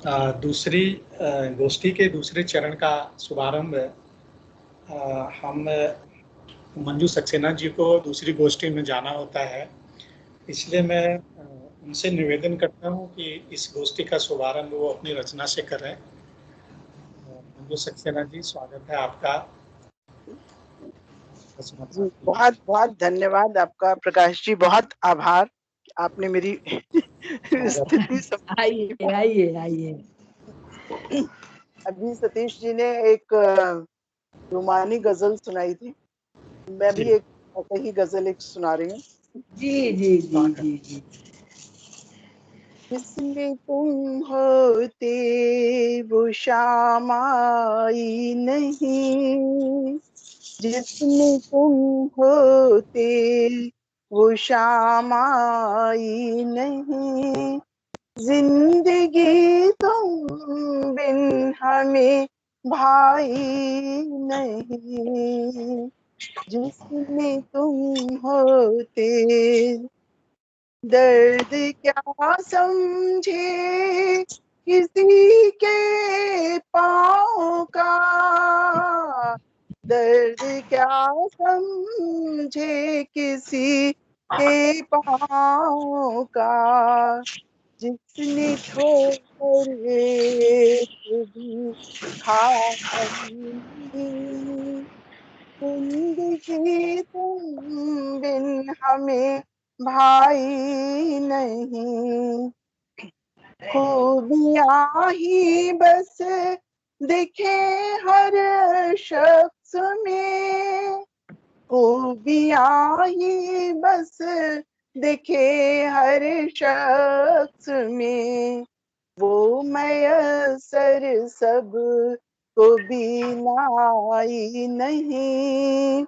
दूसरी गोष्ठी के दूसरे चरण का शुभारंभ हम मंजू सक्सेना जी को दूसरी गोष्ठी में जाना होता है, इसलिए मैं उनसे निवेदन करता हूँ कि इस गोष्ठी का शुभारंभ वो अपनी रचना से करें। मंजू सक्सेना जी, स्वागत है आपका। जी, बहुत बहुत धन्यवाद आपका प्रकाश जी, बहुत आभार, आपने मेरी स्थिति आइए आइए आइए। अभी सतीश जी ने एक रूमानी गजल सुनाई थी, मैं भी एक ऐसे ही गजल एक सुना रही हूँ। जी जी जी जी जी। जिसमें तुम होते वो शाम आई नहीं, जिसमें तुम होते वो शाम आई नहीं, जिंदगी तुम बिन हमें भाई नहीं, जिसमें तुम होते। दर्द क्या समझे किसी के पाँव का, दर्द क्या समझे किसी के पाँव का, जिसने ठोकर भी खाई, जिंदगी तुम बिन हमें भाई नहीं, खूबियाँ ही बस दिखे हर शख्स में, खूबियाँ ही बस दिखे हर शख्स में, वो मैसर सब को भी लाई नहीं,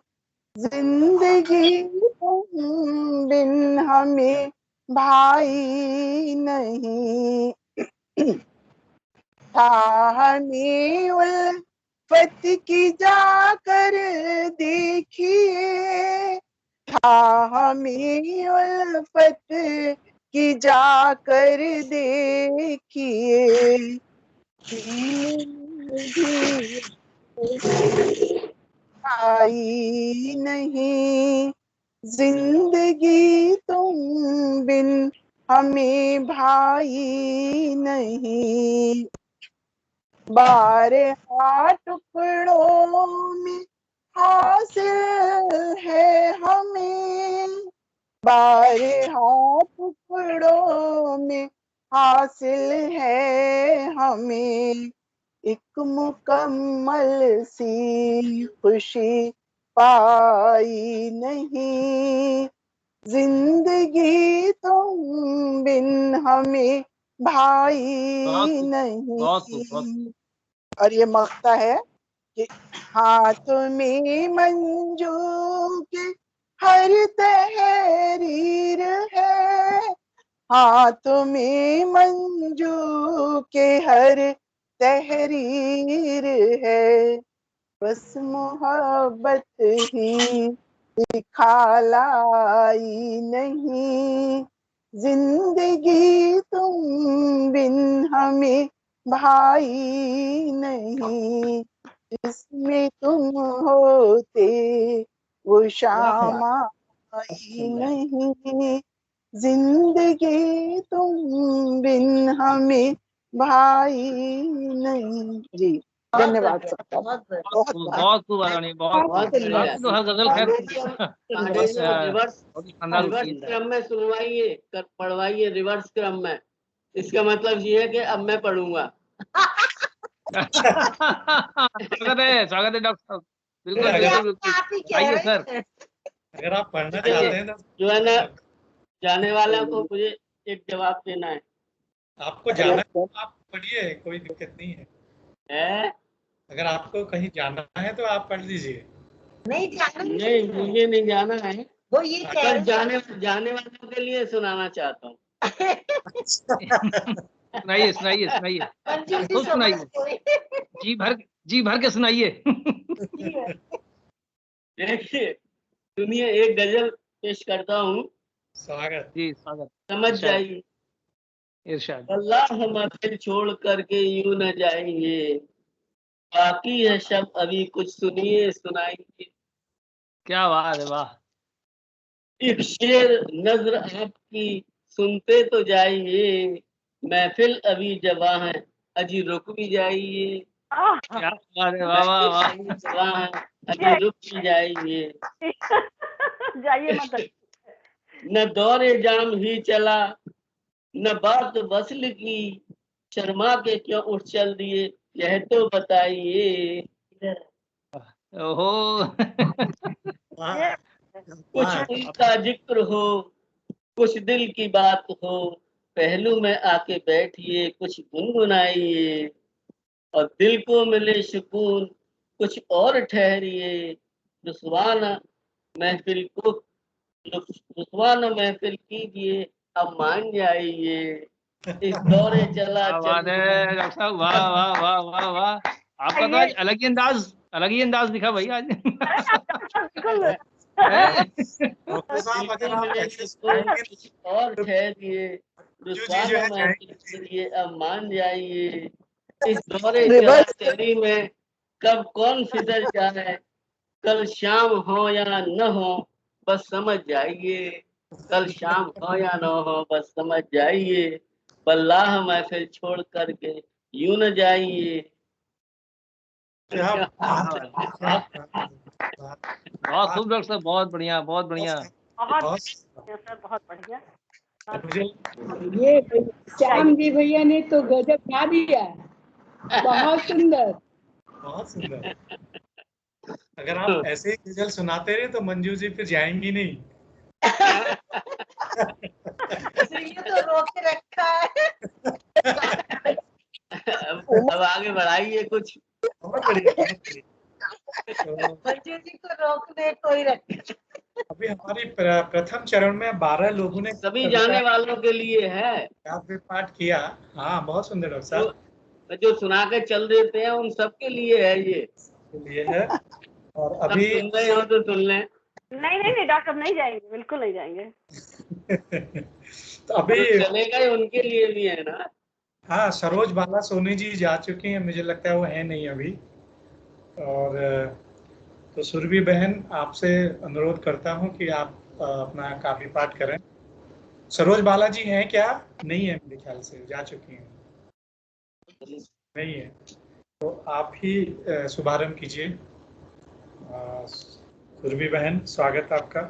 जिंदगी तुम बिन हमें भाई नहीं, था हमें उल्फत की जाकर देखिए, था हमें उल्फत की जाकर देखिए, भी आई नहीं, जिंदगी तुम बिन हमें भाई नहीं, बारहा टुकड़ों में हासिल है हमें, बारहा टुकड़ों में हासिल है हमें, एक मुकम्मल सी खुशी पाई नहीं, जिंदगी तुम बिन हमें भाई नहीं। और ये मख्ता है कि हाथ में मंजू के हर तहरीर है, हाथ में मंजू के हर तहरीर है, बस मोहब्बत ही दिखालाई नहीं, जिंदगी तुम बिन हमें भाई नहीं, जिसमें तुम होते वो शाम आई नहीं, जिंदगी तुम बिन हमें भाई नहीं। जी धन्यवाद सबका, बहुत बहुत खूब आदरणीय, बहुत तो हर गजल खैर रिवर्स क्रम में सुनवाइए, पढ़वाइए रिवर्स क्रम में, इसका मतलब ये है कि अब मैं पढ़ूंगा। स्वागत है डॉक्टर साहब, बिल्कुल बिल्कुल आइए सर, अगर आप पढ़ना चाहते हैं तो जो है ना, जाने वाला को मुझे एक जवाब देना है। आपको जाना है आप पढ़िए, कोई दिक्कत नहीं है। अगर आपको कहीं जाना है तो आप पढ़ लीजिए। नहीं जाना, नहीं मुझे नहीं जाना है, वो ये जाने वालों के लिए सुनाना चाहता हूँ। सुनाइए सुनाइए सुनाइए, खूब सुनाइए, जी भर के सुनाइए। देखिए सुनिए, एक गजल पेश करता हूँ, स्वागत जी स्वागत, समझ जाइए। इरशाद। अल्लाह महफिल छोड़ करके यूं न जाएंगे, बाकी है शब अभी कुछ सुनिए सुनाएंगे। क्या बात है, वाह। एक शेर नज्र आपकी सुनते तो जाइए, महफिल अभी जवां है अजी रुक भी जाइए। क्या बात है, वाह वाह वाह। महफिल अभी जवां है अजी रुक भी जाइए। जाइए मत। न दौरे जाम ही चला न बात वस्ल की, शर्मा के क्यों उठ चल दिए यह तो बताइए। ओहो। वाह, कुछ वाह। उनका जिक्र हो कुछ दिल की बात हो, पहलू में आके बैठिए कुछ गुनगुनाइए। और दिल को मिले सुकून कुछ और ठहरिए, रुसवाना महफिल को रुसवाना महफिल कीजिए अब मान जाइए। इस दौरे चला क्या बात चल है डॉक्टर साहब, वाह वाह वाह वाह वाह। आपका तो आज अलग ही अंदाज दिखा भाई आज। बिल्कुल। डॉक्टर साहब, अगर आप ऐसे सुनाएंगे कुछ और ठहरिए, जो जो रुसवाना है महफिल कीजिए अब मान जाइए। इस दौरे चला रिवर्स चली में कब कौन फिसल जाए, कल शाम हो या न हो बस समझ जाइए। कल शाम हो या न हो बस समझ जाइए, वल्लाह महफिल छोड़ करके यूं न जाइए। क्या बात है, क्या बात है। बहुत खूब डॉक्टर साहब, बहुत बढ़िया बहुत बढ़िया। बहुत बहुत सर, बहुत बढ़िया। मुझे ये श्याम जी भैया ने तो गजब गा दिया, बहुत सुंदर। बहुत सुंदर। अगर आप ऐसे ही गजल सुनाते रहे तो मंजू जी फिर जाएंगी नहीं। इसलिए तो रोक के रखा है। अब आगे बढ़ाइए कुछ। बहुत बढ़िया, बहुत बढ़िया। तो मंजू जी को रोकने कोई रखा। अभी हमारी प्रथम चरण में 12 लोगों ने सभी जाने वालों के लिए है, काव्य पाठ किया। हाँ, बहुत सुंदर डॉक्टर साहब जो सुना के चल देते हैं उन सबके लिए है ये। के लिए है। और सब अभी सुन रहे हो तो सुन लें। नहीं नहीं नहीं डॉक्टर, नहीं जाएंगे, बिल्कुल नहीं जाएंगे। तो अभी जो चलेगा ही उनके लिए भी है ना। हाँ, सरोज बाला सोनी जी जा चुकी हैं, मुझे लगता है वो है नहीं अभी। और तो सुरभि बहन, आपसे अनुरोध करता हूँ कि आप अपना काव्य पाठ करें। सरोज बाला जी हैं क्या? नहीं है, मेरे ख्याल से जा चुकी हैं। नहीं है, तो आप ही शुभारंभ कीजिए। सुरभि बहन, स्वागत आपका।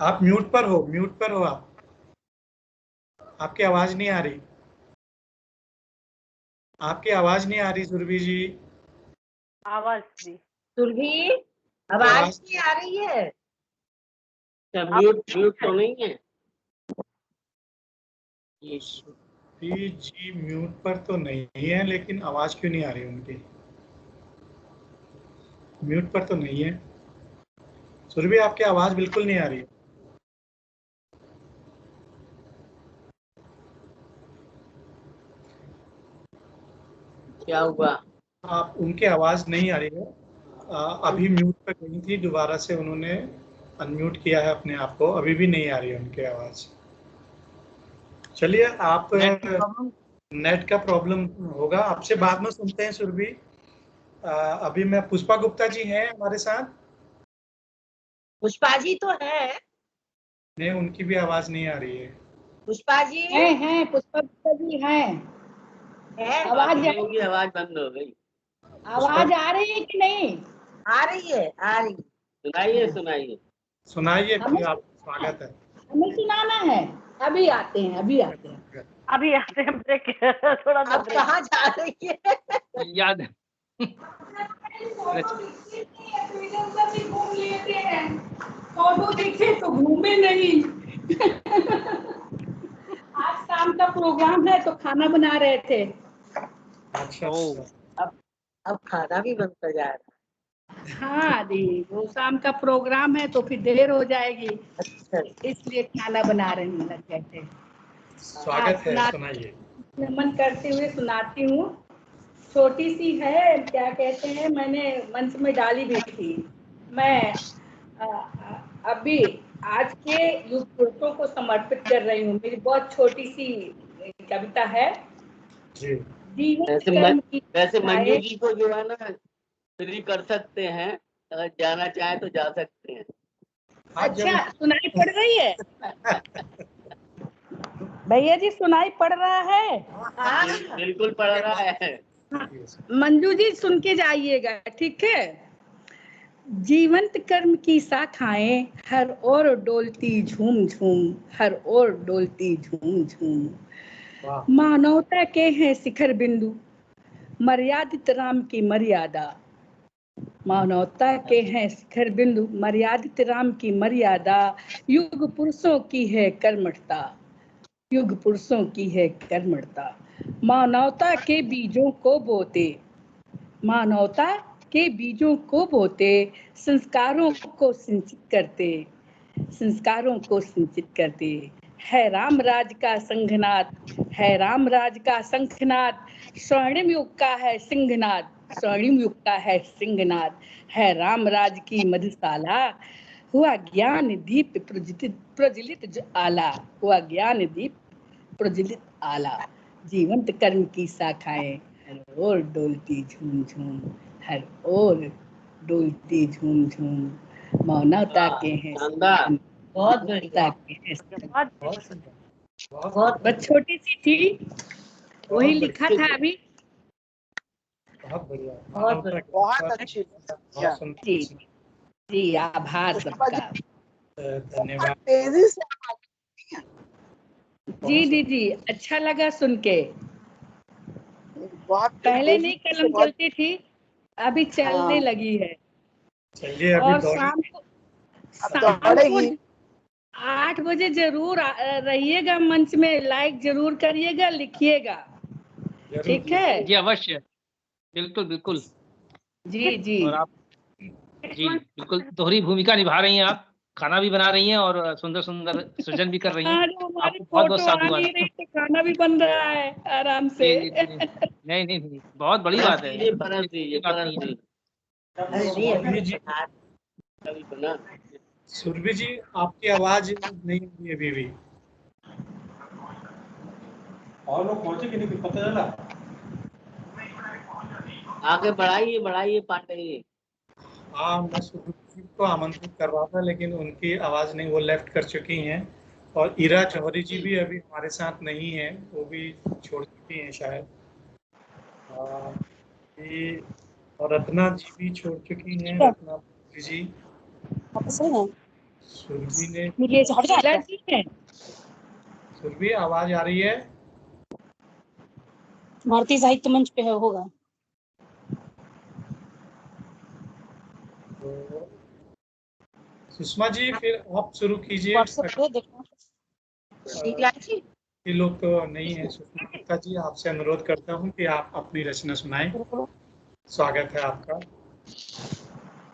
आप म्यूट पर हो, म्यूट पर हो आप। आपकी आवाज नहीं आ रही, आपकी आवाज नहीं आ रही सुरभि जी। आवाज दी। सुरभि आवाज नहीं आ रही है। म्यूट म्यूट तो नहीं है। सुरभि जी म्यूट पर तो नहीं है, लेकिन आवाज क्यों नहीं आ रही उनकी? म्यूट पर तो नहीं है सुरभि, आपकी आवाज बिल्कुल नहीं आ रही है। क्या हुआ? आप उनकी आवाज नहीं आ रही है। अभी म्यूट पर गई थी, दोबारा से उन्होंने अनम्यूट किया है अपने आप को, अभी भी नहीं आ रही है उनकी आवाज। चलिए, आप नेट का प्रॉब्लम होगा, आपसे बाद में सुनते हैं सुरभि। अभी मैं पुष्पा गुप्ता जी हैं हमारे साथ। पुष्पा जी तो है। नहीं, उनकी भी आवाज नहीं आ रही है। पुष्पा जी हैं पुष्पा गुप्ता जी हैं। है। आवाज लोगों की आवाज बंद हो गई। आवाज आ रही है कि नहीं? आ रही है, आ रही है। सुनाइए सुनाइए। सुनाइए, हमें फिर आपका स्वागत है। हमें सुनाना है। अभी आते हैं, अभी आते हैं। अभी आते हैं, ब्रेक थोड़ा सा अब ब्रेक। कहाँ जा रही है? याद है। फोटो देखे तो घूमे नहीं। आज शाम का प्रोग्राम है तो खाना बना रहे थे। अच्छा, ओ। अच्छा। अब खाना भी बनता जा रहा हाँ दी, वो शाम का प्रोग्राम है तो फिर देर हो जाएगी, है। इसलिए खाना बना रहे हैं लग गए थे। स्वागत है, सुनाइए। नमन करते हुए सुनाती हूँ। छोटी सी है, क्या कहते हैं, मैंने मंच में डाली भी थी। मैं अभी आज के युग पुरुषों को समर्पित कर रही हूँ। मेरी बहुत छोटी सी कविता है। जी जीवन कर्म की वैसे मंजू शिक्षाएं। जी को जो है ना फ्री कर सकते हैं, अगर जाना चाहे तो जा सकते हैं। अच्छा, सुनाई पड़ रही है भैया जी? सुनाई पड़ रहा है? बिल्कुल पड़ रहा है। मंजू जी सुन के जाइएगा, ठीक है। जीवंत कर्म की शाखाएं हर ओर डोलती झूम झूम, हर ओर डोलती झूम झूम। वाह मानवता के हैं शिखर बिंदु, मर्यादित राम की मर्यादा। मानवता के हैं शिखर बिंदु, मर्यादित राम की मर्यादा। युग पुरुषों की है कर्मठता, युग पुरुषों की है कर्मठता। मानवता के बीजों को बोते, मानवता के बीजों को बोते, संस्कारों को सिंचित करते, संस्कारों को सिंचित करते। है राम राज का संघनाद, है राम राज का शंखनाद। स्वर्णिम युग का है सिंहनाद, स्वर्णिम युग का है सिंहनाद। है राम राज की मधुशाला, हुआ ज्ञान दीप प्रज्वलित प्रज्वलित आला, हुआ ज्ञान दीप प्रज्वलित आला। जीवंत कर्म की शाखाएं हर ओर डोलती झूम झूम, हर ओर डोलती झूम झूम। मानवता के हैं शानदार, बहुत बढ़िया, के हैं। बहुत सुंदर, बहुत बहुत बस छोटी सी थी, वही लिखा था अभी। बहुत बढ़िया, बहुत बढ़िया। बहुत अच्छी। बहुत सुंदर। जी जी, आभार सबका। धन्यवाद। तेजी से जी दीदी, अच्छा लगा सुन के। बहुत पहले तेजी नहीं से कलम बहुत। चलती थी, अभी चलने हाँ, लगी है। चलिए अभी और दौड़ शाम को, अब शाम को दौड़ेगी। 8 बजे जरूर रहिएगा मंच में, लाइक जरूर करिएगा, लिखिएगा, जरूर ठीक है? जी अवश्य, बिल्कुल बिल्कुल। जी जी। और आप जी बिल्कुल दोहरी भूमिका निभा रही हैं, आप खाना भी बना रही हैं और सुंदर सुंदर सृजन भी कर रही हैं। आज हमारी आपको बहुत बहुत फोटो आ साधुवाद। नहीं रही तो खाना भी बन रहा है आराम से। जी जी जी, नहीं नहीं नहीं, बहुत बड़ी बात है, ये परस दीजिए, बात परस नहीं है। दीजिए। सुरभि जी, कभी बना। सुरभि जी आपकी आवाज नहीं आ रही अभी भी। और लोग पहुंचे कि नहीं पता चला? आगे बढ़ाइए बढ़ाइए पांडे जी। हाँ, मैं सुरभि जी को आमंत्रित कर रहा था लेकिन उनकी आवाज नहीं, वो लेफ्ट कर चुकी हैं। और ईरा जौहरी जी भी अभी हमारे साथ नहीं है, वो भी छोड़ चुकी हैं शायद। ये और रत्ना जी भी छोड़ चुकी हैं, रत्ना जी। सुरभि ने, शीला जी है। सुरभि आवाज आ रही है? भारतीय साहित्य मंच पे है, होगा। तो सुषमा जी फिर आप शुरू कीजिए। व्हाट्सएप पे देखना। ये लोग तो नहीं है। सुषमा गुप्ता जी, आपसे अनुरोध करता हूँ कि आप अपनी रचना सुनाएं। बिल्कुल, स्वागत है आपका।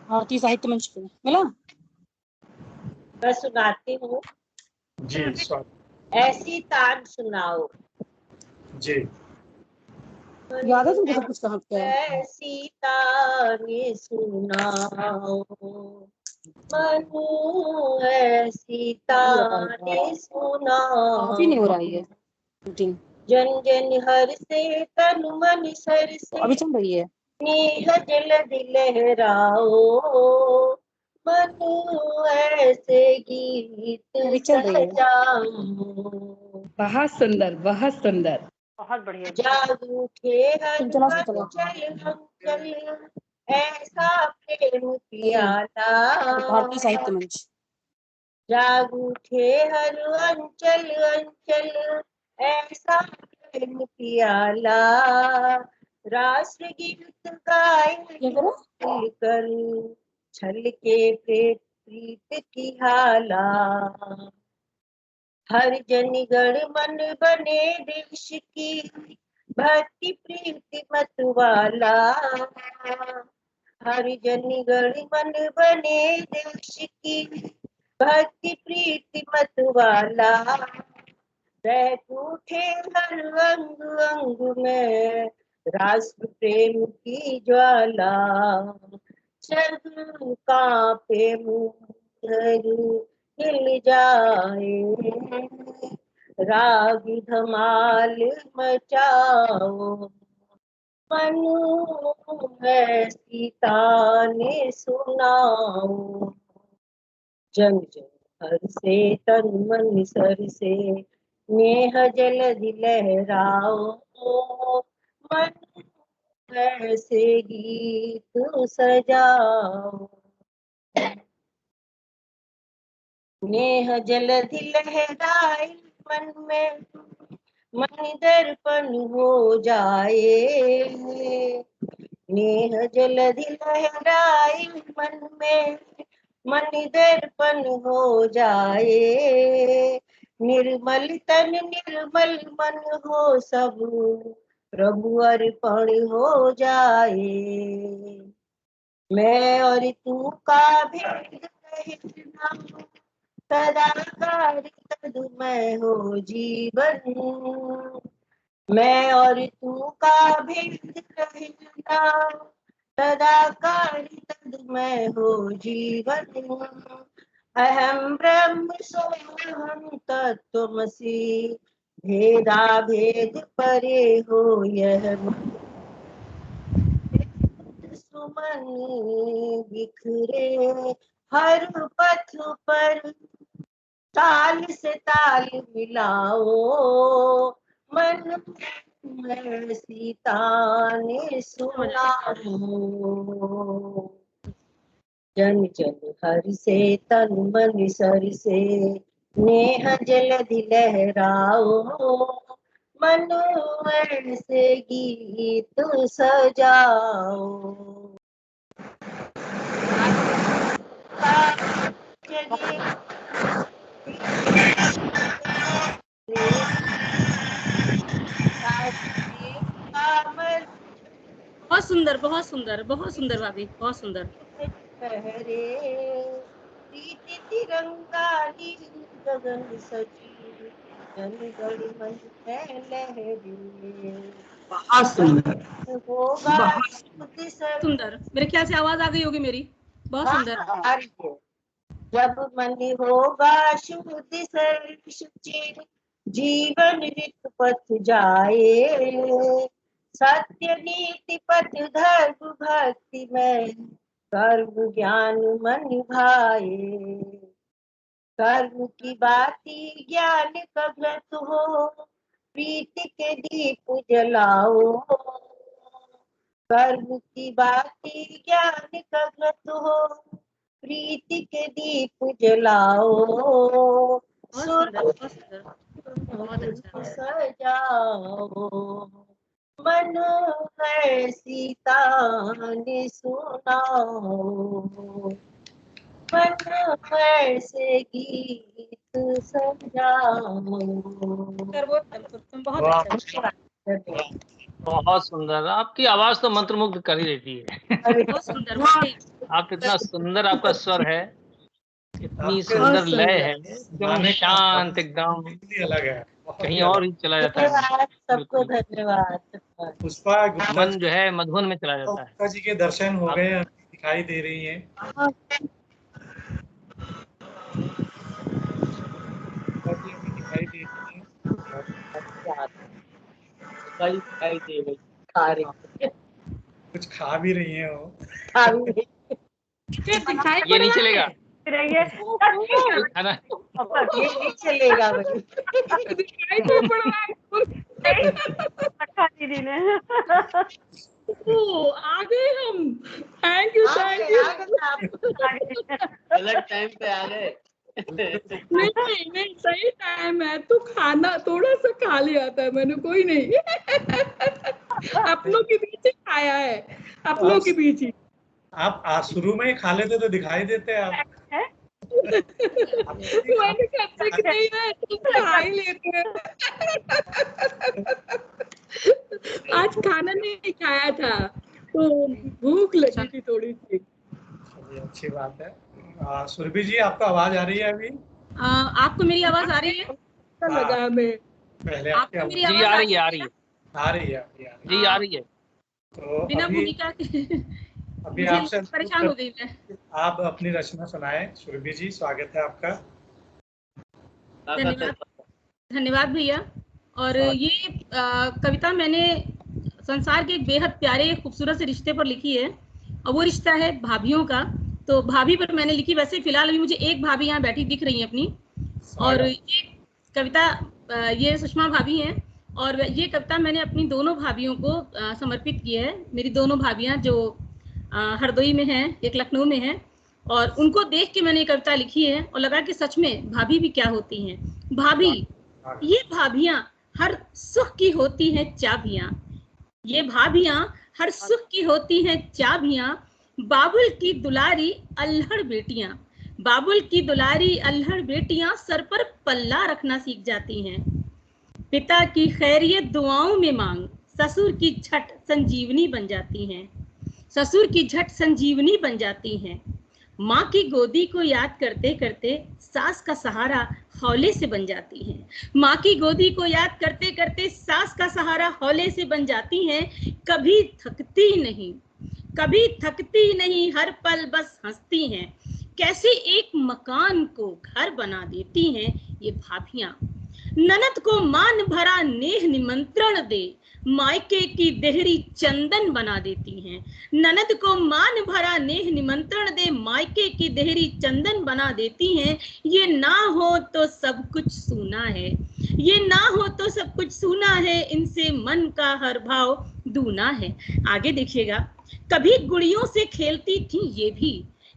भारतीय साहित्य मंच पे मिला। मैं सुनाती हूँ। जी स्वागत। ऐसी तान सुनाओ, जी याद है तुमको सब कुछ कहाँ पे है? ऐसी तान सुनाओ, मनु ऐसी तान सुनाओ। काफी नहीं हो रहा है ये शूटिंग, जन जन हर से तन मन सर तो से अभी चल रही है। नेह जल लहराओ, मनु ऐसे गीत अभी चल रही है। सजाओ। बहुत सुंदर, बहुत सुंदर। बहुत बढ़िया। जाग उठे तुम चला सकते हो। हलचल ऐसा प्रेम प्याला। भारतीय साहित्य मंच। जाग उठे हर अंचल अंचल ऐसा प्रेम प्याला। राष्ट्र गीत गाए ये करो। मिलकर छल के प्रीत की हाला। हर जन गण मन बने देश की भक्ति प्रीति मतवाला। हर जन गण मन बने देश की भक्ति प्रीति मतवाला। बैठ उठे हर अंग अंग में राष्ट्र प्रेम की ज्वाला। जग कांपे मुंह खिल जाए, राग धमाल मचाओ, मन ऐसी ताने सुनाओ, जन जन हर से तन मन सर से, नेह जलधि लहराओ, मन ऐसे गीत सजाओ, नेह जलधि लहराए मन में, मन दर्पण हो जाए, नेह जलधि लहराए मन में, मन दर्पण हो जाए, निर्मल तन निर्मल मन हो सब, प्रभु अर्पण हो जाए, मैं और तू का भेद कहना, सदाकार तदुमय हो जीवन, मैं और तू का भेद कहना, सदाकार तदुमय हो जीवन, अहम ब्रह्म सोहम तत्त्वमसि, भेदा भेद परे हो यह सुमन, बिखरे हर पथ पर, ताल से ताल मिलाओ, मन में सीता ने सुनाओ, जन जन हर से तन मन सर से, नेह जलधि लहराओ, मन ऐसे गीत सजाओ, बहुत सुंदर, बहुत सुंदर, बहुत सुंदर भाभी, बहुत सुंदर। पहरे प्रीति तिरंगा नील गगन सजी, जन गण मन में लहरे, बहुत सुंदर, होगा बहुत शुद्ध सब। सुंदर। मेरे ख्याल से आवाज आ गई होगी मेरी। बहुत सुंदर। आ रही है। जब मन होगा शुद्ध सर्व शुचि, जीवन रित पथ जाए, सत्य नीति पथ धर्म भक्ति में, कर्म ज्ञान मन भाए, कर्म की बाती ज्ञान कभ्रत हो, प्रीति के दीप जलाओ, कर्म की बाती ज्ञान कभ्रत हो, प्रीति के दीप जलाओ, सजाओ, मन है सीता ने सुनाओ, मन ऐसे गीत सजाओ। बहुत सुंदर, आपकी आवाज तो मंत्रमुग्ध कर ही देती है। बहुत सुंदर। आप इतना सुंदर आपका स्वर है, इतनी सुंदर लय है, एकदम शांत, एकदम अलग है, कहीं और ही चला जाता है। सबको धन्यवाद। पुष्पा गुप्ता मन जो है मधुबन में चला जाता है। गुप्ता जी के दर्शन हो गए, दिखाई दे रही हैं। दिखाई दे रही हैं, कुछ खा भी रही हैं वो। ये नहीं चलेगा, खाना ये नहीं चलेगा भाई। दीदी ने आ गए हम। Thank you, thank you. अलग टाइम पे आ गए। नहीं सही टाइम है। तो खाना थोड़ा सा खा लिया था मैंने, कोई नहीं। अपनों के बीच ही खाया है, अपनों के बीच ही। आप शुरू में ही खा लेते तो दिखाई देते आप। मैंने कहा कि नहीं ना, तुम खा ही लेते हैं। आज खाना नहीं खाया था तो भूख लगी थी थोड़ी सी। अच्छी बात है। सुरभि जी, आपको आवाज आ रही है अभी? आपको मेरी आवाज आ रही है? लगा हमें पहले आपको मेरी आवाज आ रही है, आ रही है, आ रही है जी आ रही है। तो बिना भूमिका के अभी आपसे परेशान हो गई मैं। आप अपनी रचना सुनाएं। सुरभि जी, स्वागत है आपका। धन्यवाद धन्यवाद भैया। और ये कविता मैंने संसार के एक बेहद प्यारे खूबसूरत से रिश्ते पर लिखी है, और वो रिश्ता है भाभीियों का। तो भाभी पर मैंने लिखी। वैसे फिलहाल अभी मुझे एक भाभी यहाँ बैठी दिख रही है अपनी, और ये कविता ये सुषमा भाभी हैं, और ये कविता मैंने अपनी दोनों भाभीियों को समर्पित की है। मेरी दोनों भाभियाँ जो हरदोई में हैं, एक लखनऊ में है, और उनको देख के मैंने ये कविता लिखी है, और लगा कि सच में भाभी भी क्या होती हैं। भाभी, ये भाभियाँ हर सुख की होती हैं चाबियाँ, ये भाभियाँ हर सुख की होती हैं चाबियाँ, बाबुल की दुलारी अल्हड़ बेटियां, बाबुल की दुलारी अल्हड़ बेटियां सर पर पल्ला रखना सीख जाती हैं। पिता की खैरियत दुआओं में मांग, ससुर की झट संजीवनी बन जाती हैं, ससुर की झट संजीवनी बन जाती हैं। माँ की गोदी को याद करते करते सास का सहारा हौले से बन जाती हैं, माँ की गोदी को याद करते करते सास का सहारा हौले से बन जाती हैं। कभी थकती नहीं, कभी थकती नहीं, हर पल बस हंसती हैं। कैसे एक मकान को घर बना देती हैं ये भाभियां। ननद को मान भरा नेह निमंत्रण दे, मायके की देहरी चंदन बना देती हैं। ननद को मान भरा नेह निमंत्रण दे, मायके की देहरी चंदन बना देती हैं। ये ना हो तो सब कुछ सूना है, ये ना हो तो सब कुछ सूना है, इनसे मन का हर भाव दूना है। आगे देखिएगा। कभी गुड़ियों से खेलती थी ये भी,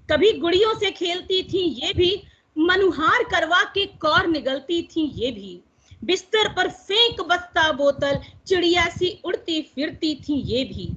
कभी गुड़ियों से खेलती थी ये भी, मनुहार करवा के कौर निगलती थी ये भी। बिस्तर पर फेंक बस्ता बोतल, चिड़िया सी उड़ती फिरती थी ये भी।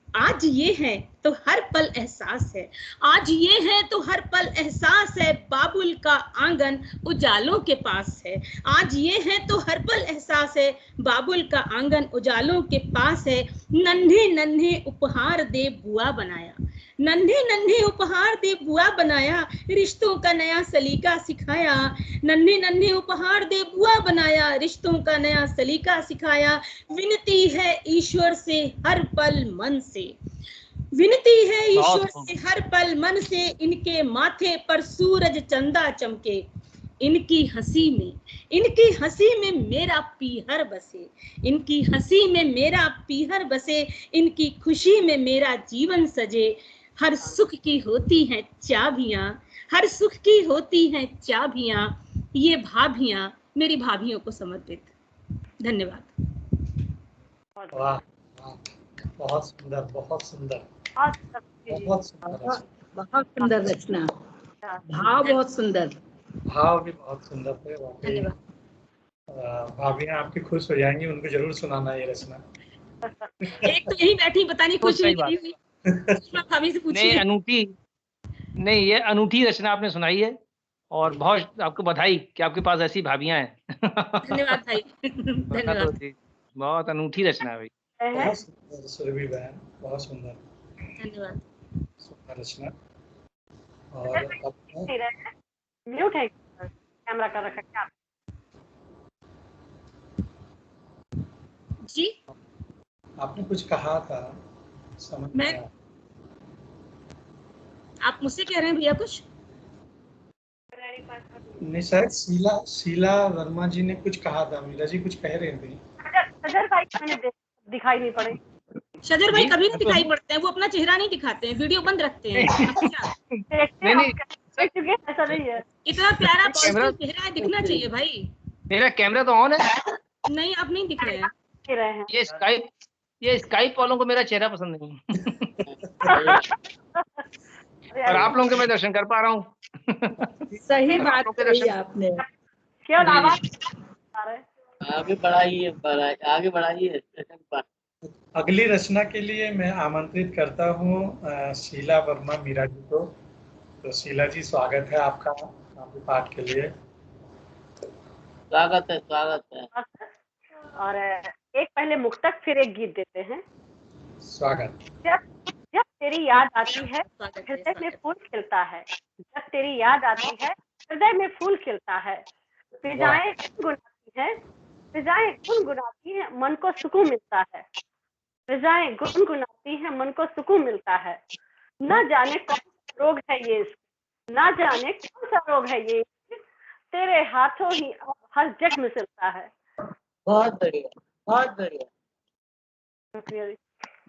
आज ये है तो हर पल एहसास है, आज ये है तो हर पल एहसास है, बाबुल का आंगन उजालों के पास है। आज ये है तो हर पल एहसास है, बाबुल का आंगन उजालों के पास है। नन्हे नन्हे उपहार दे बुआ बनाया, नन्हे नन्हे उपहार दे बुआ बनाया, रिश्तों का नया सलीका सिखाया। नन्हे नन्हे उपहार दे बुआ बनाया, रिश्तों का नया सलीका सिखाया। विनती है ईश्वर से हर पल मन से, विनती है ईश्वर से हर पल मन से, इनके माथे पर सूरज चंदा चमके। इनकी हंसी में, इनकी हंसी में मेरा पीहर बसे, इनकी हंसी में मेरा पीहर बसे, इनकी खुशी में मेरा जीवन सजे। हर सुख की होती हैं चाबियां, हर सुख की होती हैं चाबियां, ये भाभियां मेरी भाभियों को समर्पित। धन्यवाद। वाह, बहुत सुंदर, बहुत सुंदर, बहुत सुंदर, बहुत सुंदर रचना, भाव बहुत सुंदर, भाव भी बहुत सुंदर थे। धन्यवाद। भाभियां आपकी खुश हो जाएंगी, उनको जरूर सुनाना ये रचना। एक तो यही बैठी पता नहीं खुश हुई। भाभी से पूछिए। नहीं, अनूठी, नहीं ये अनूठी रचना आपने सुनाई है, और बहुत आपको बधाई कि आपके पास ऐसी भाभियां हैं। धन्यवाद भाई, धन्यवाद। बहुत अनूठी रचना है भाई। बहुत सुंदर सुरभि बहन, बहुत सुंदर, धन्यवाद। सुंदर रचना। और म्यूट है, कैमरा कर रखा क्या जी? आपने कुछ कहा था, समझ मैं, आप मुझसे कह रहे हैं भैया कुछ? नहीं शायद शीला वर्मा जी ने कुछ कहा था, मीरा जी कुछ कह रहे थे। शजर भाई दिखाई नहीं पड़े। शजर भाई कभी नहीं दिखाई पड़ते हैं, वो अपना चेहरा नहीं दिखाते हैं, वीडियो बंद रखते हैं। नहीं ऐसा नहीं है, इतना प्यारा चेहरा है, दिखना चाहिए भाई। मेरा कैमरा तो ऑन है। नहीं, आप नहीं दिख रहे हैं। ये स्काइप वालों को मेरा चेहरा पसंद नहीं और आप लोगों के मैं दर्शन कर पा रहा हूँ। सही बात कही आपने। क्या आगे बढ़ाइए, आगे बढ़ाइए। अगली रचना के लिए मैं आमंत्रित करता हूँ शीला वर्मा मीरा जी को। तो शीला जी, स्वागत है आपका आपके पाठ के लिए। स्वागत है, स्वागत है। और एक पहले मुक्तक, फिर एक गीत देते हैं। स्वागत। जब तेरी याद आती है हृदय में फूल खिलता है, जब तेरी याद आती है हृदय में फूल खिलता है। फिजाएं गुनगुनाती है, फिजाएं गुनगुनाती है, मन को सुकून मिलता है। फिजाएं गुनगुनाती है, मन को सुकून मिलता है। न जाने कौन सा रोग है ये, न जाने कौन सा रोग है ये, तेरे हाथों ही अब हर जख्म सिलता है। बहुत बढ़िया, बहुत बढ़िया। शुक्रिया जी।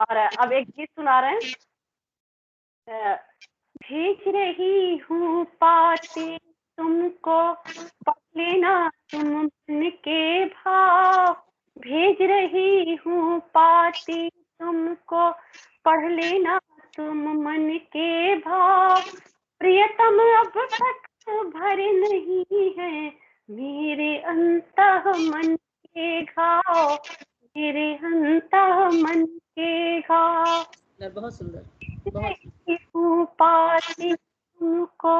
और अब एक गीत सुना रहे हैं। भेज रही हूँ पाती तुमको, पढ़ लेना तुम मन के भाव। भेज रही हूँ पाती तुमको, पढ़ लेना तुम मन के भाव। प्रियतम अब तक भरे नहीं है मेरे अंतः मन के घाव, मेरे अंतः मन के घाव। बहुत सुंदर, पाती तुमको,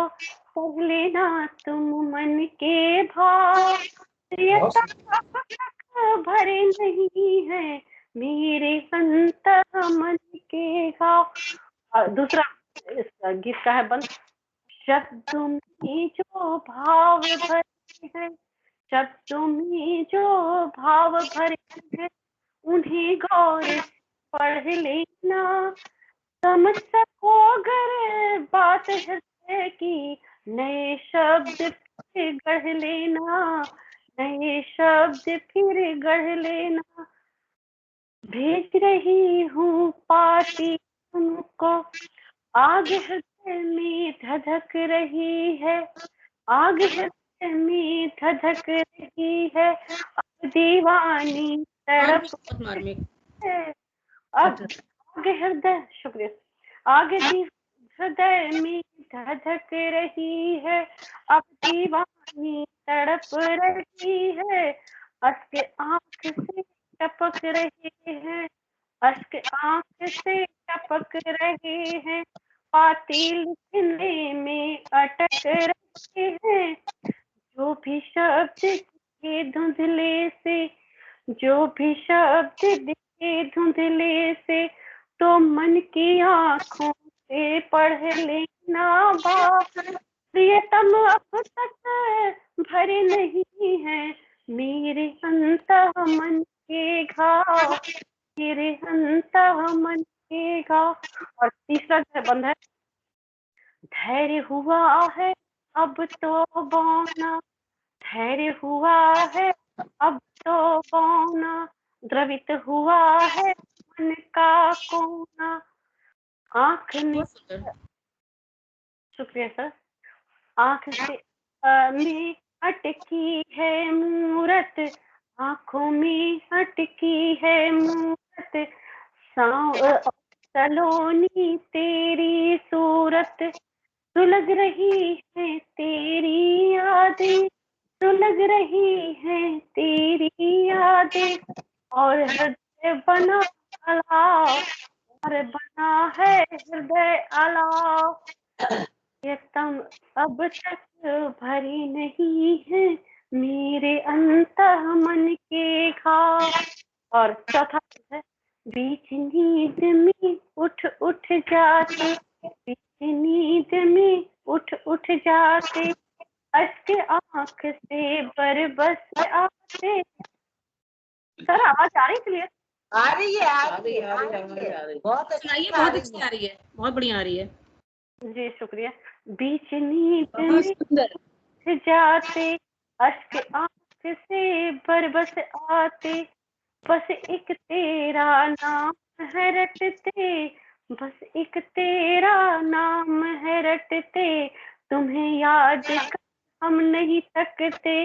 पढ़ लेना तुम मन के भाव। प्रियतम अब तक भरे नहीं है मेरे अंतः मन के घाव। और दूसरा इस गीत का है बंद। शब्दों में जो भाव भरे हैं, शब्दों में जो भाव भरे हैं, उन्हें गौर से पढ़ लेना। समझ सको अगर बात हृदय की, नए शब्द फिर गढ़ लेना, नए शब्द फिर गढ़ लेना। भेज रही हूँ पाती तुमको, आग हृदय में धधक रही है, आग हृदय में धधक रही है। अब दीवानी तड़प है, अब आगे हृदय, शुक्रिया, आगे हृदय में धधक रही है, अब दीवानी तड़प रही है। अश्क आंख से टपक रहे हैं, अश्क आंख से टपक रहे हैं। पाती लिखने में अटक रहे हैं, जो भी शब्द दिखे धुंधले से, जो भी शब्द दिखे धुंधले से, तो मन की आंखों से पढ़ लेना बात। प्रियतम अब तक भरे नहीं है मेरे अंतः मन के घाव, मेरे अंतः मन के घाव। और तीसरा जो बंद है। धैर्य हुआ है अब तो बौना, धैर्य हुआ है अब तो बौना, द्रवित हुआ है मन का कोना। आँख में, शुक्रिया सर, आँख से में अटकी है मूरत, आँखों में अटकी है मूरत। सलोनी तेरी सूरत, सुलग रही है तेरी यादें, सुलग रही है तेरी यादें। और हृदय बना अलाव, और बना है हृदय अलाव। प्रियतम अब तक भरी नहीं है मेरे अंतः मन के घाव। और चौथा है। बीच नींद में उठ उठ जाते, बीच नींद में उठ उठ जाते, अश्क आंख से बरबस आते। सर आवाज आ रही क्लियर? आ रही है, आ रही है, आ रही है। बहुत अच्छी बहुत अच्छी आ रही है, बहुत बढ़िया आ रही है जी, शुक्रिया। बीच नींद में उठ जाते, अश्क आंख से बरबस आते, बस एक तेरा नाम है रटते, बस एक तेरा नाम है रटते। तुम्हें याद कर हम नहीं थकते,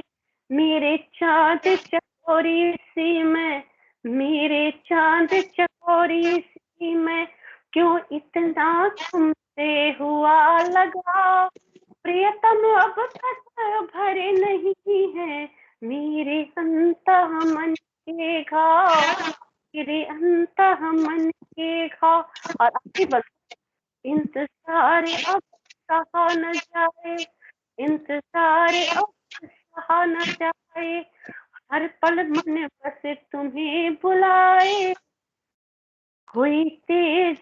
मेरे चाँद चकोरी सी मैं, मेरे चाँद चकोरी सी मैं, क्यों इतना तुमसे हुआ लगा। प्रियतम अब तक भरे नहीं है मेरे अंतः मन के घाव, मेरे अंतः मन के घाव। और आखिरी बस। इंतजार अब सहा न जाए, इंतजार अब सहा न जाए, हर पल मन बस तुम्हें बुलाए। हुई तेज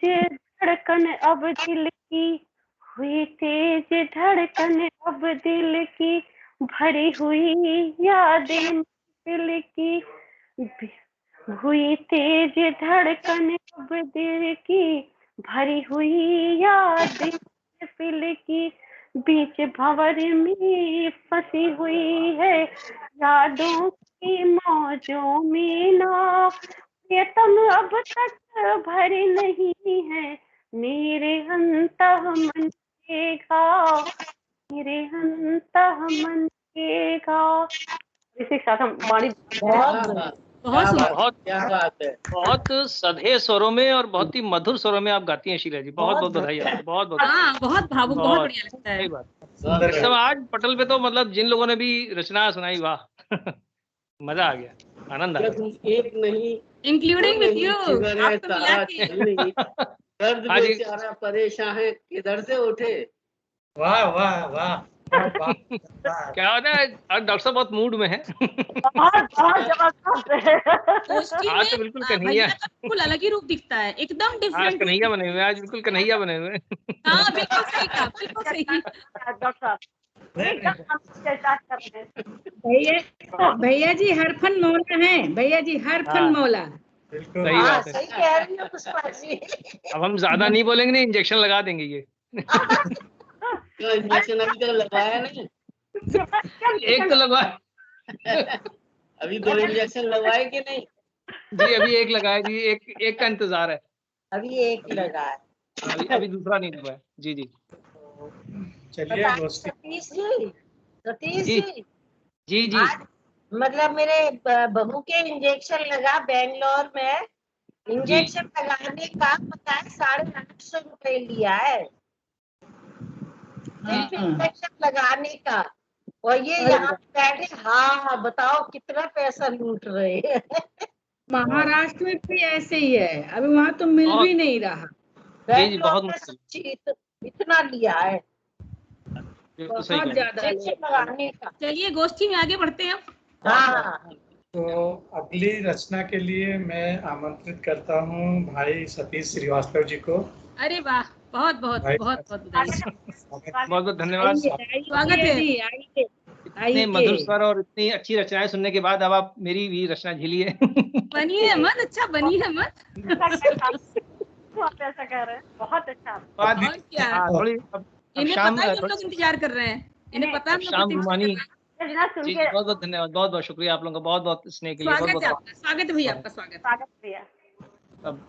धड़कन अब दिल की, हुई तेज धड़कन अब दिल की, भरी हुई यादें दिल की, हुई तेज धड़कन अब दिल की, भरी हुई यादें दिल की। बीच भंवर में फंसी हुई है, यादों की मौजों में ना प्रियतम अब तक भरे नहीं है मेरे अंतः मन के घाव, मेरे अंतः मन के घाव। इसी के साथ हम वाणी बहुत सुंदर। बहुत क्या बात है। बहुत सधे स्वरों में और बहुत ही मधुर स्वरों में आप गाती हैं शीला जी। बहुत बहुत बधाई आपको। बहुत बहुत हाँ, बहुत भावुक, बहुत बहुत बढ़िया लगता है। सही बात। सुंदर इस है। समय आज पटल पे तो मतलब जिन लोगों ने भी रचना सुनाई, वाह मजा आ गया, आनंद आ गया। एक नहीं इंक्लूडिंग विद यू, जिगर है आपको मिला तारा के। चलनी, दर्द हाँ जी। बेचारा परेशान है, किधर से उठे। वाह वाह वाह, क्या बात, क्या बात। क्या होता है, आज डॉक्टर साहब बहुत मूड में है। बहुत बहुत जबरदस्त है। गोष्ठी आज में तो बिल्कुल कन्हैया, भैया का बिल्कुल अलग ही रूप दिखता है, एकदम आज डिफरेंट। कन्हैया बने हुए हैं, आज बिल्कुल कन्हैया बने हुए हैं। हाँ, बिल्कुल सही कहा, बिल्कुल सही। डॉक्टर साहब एकदम हम चर्चा कर रहे हैं। भैया जी हर फन मौला है, भैया जी हर फन हाँ। मौला। बिल्कुल सही हाँ बात है। सही कह रही हो पुष्पा जी। अब हम ज्यादा नहीं बोलेंगे, नहीं इंजेक्शन लगा देंगे ये। क्यों इंजेक्शन अभी तक लगाया नहीं? एक तो लगवा अभी 2 इंजेक्शन लगवाए कि नहीं? जी, अभी एक लगाया जी, एक का इंतजार है। अभी एक लगा है। अभी दूसरा नहीं हुआ है। जी जी चलिए बताइए गोष्ठी। सतीश जी, सतीश जी। जी, जी जी आज मतलब मेरे बहू के इंजेक्शन लगा बेंगलोर में। इंजेक्शन लगाने का पता है 850 रुपए लिया है, सिर्फ इंजेक्शन लगाने का। और ये यहाँ पे बैठे, हाँ बताओ कितना पैसा लूट रहे हैं। महाराष्ट्र में भी ऐसे ही है, अभी वहाँ तो मिल बहुत- भी नहीं रहा। जी बहुत बेंगलोर में मुश्किल, सच्ची इतना लिया है बिल्कुल सही बहुत कह रहे हैं। ज्यादा इंजेक्शन लगाने का। चलिए गोष्ठी में आगे बढ़ते हैं। हाँ तो अगली रचना के लिए मैं आमंत्रित करता हूँ भाई सतीश श्रीवास्तव जी को। अरे वाह, बहुत बहुत भाई, बहुत बहुत बधाई। बहुत बहुत धन्यवाद। स्वागत है। जी आइए इतने मधुर स्वर और इतनी अच्छी रचनाएं सुनने के बाद अब आप मेरी भी रचना झेलिए। बनी है मत, अच्छा बनी है मत। आप ऐसा कह रहे हैं, बहुत अच्छा। बात और क्या, हाँ, थोड़ी अब इन्हें शाम पता है कि हम लोग इंतजार कर रहे हैं, इन्हें पता है हम लोग शाम प्रतीक्षा रुमानी। कर रहे हैं। रचना सुन जी के बहुत बहुत धन्यवाद, बहुत बहुत शुक्रिया आप लोगों का, बहुत बहुत स्नेह के लिए, बहुत स्वागत है बहुत। आपका, स्वागत है भैया आपका, स्वागत है। स्वागत भैया। अब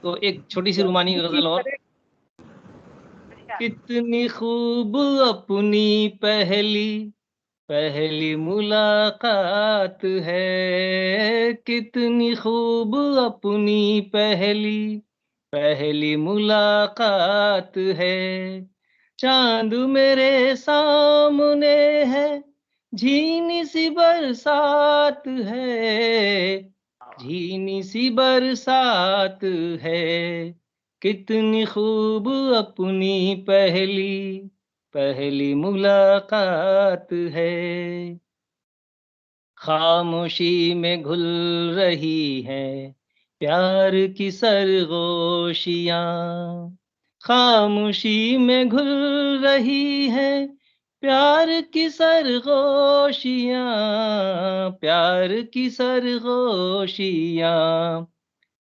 तो एक छोटी सी रुमानी गजल और। कितनी खूब अपनी पहली पहली मुलाकात है, कितनी खूब अपनी पहली पहली मुलाकात है। चांद मेरे सामने है, झीनी सी बरसात है, झीनी सी बरसात है। कितनी खूब अपनी पहली पहली मुलाकात है। खामोशी में घुल रही है प्यार की सरगोशियां, खामोशी में घुल रही है प्यार की सरगोशियां, प्यार की सरगोशियां।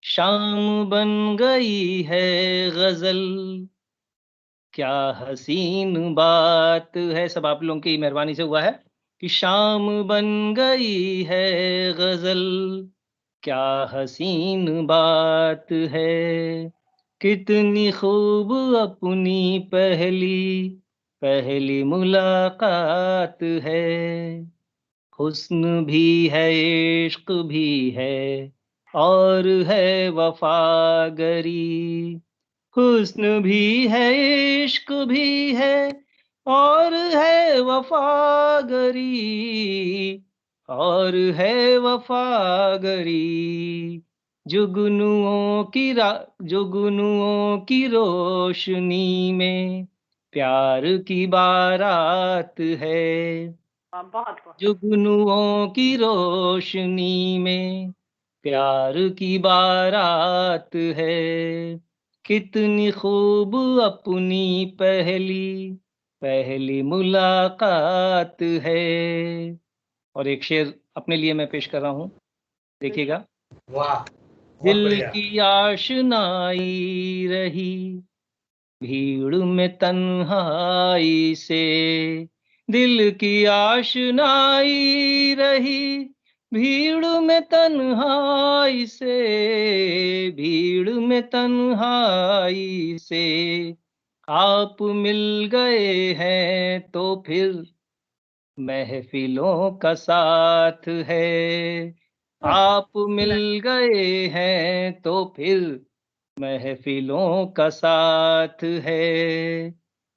शाम बन गई है गजल, क्या हसीन बात है। सब आप लोगों की मेहरबानी से हुआ है कि शाम बन गई है गजल, क्या हसीन बात है। कितनी खूब अपनी पहली पहली मुलाकात है। हुस्न भी है, इश्क भी है, और है वफागरी। हुस्न भी है, इश्क भी है, और है वफागरी, और है वफागरी। जुगनुओं की रोशनी में प्यार की बारात है। बहुत बहुत जुगनुओं की रोशनी में प्यार की बारात है। कितनी खूब अपनी पहली पहली मुलाकात है। और एक शेर अपने लिए मैं पेश कर रहा हूँ, देखिएगा। वाह, बहुत दिल बढ़िया। की आशनाई रही, भीड़ में तन्हाई से दिल की आशनाई रही, भीड़ में तन्हाई से, भीड़ में तन्हाई से आप मिल गए हैं तो फिर महफिलों का साथ है, आप मिल गए हैं तो फिर महफिलों का साथ है।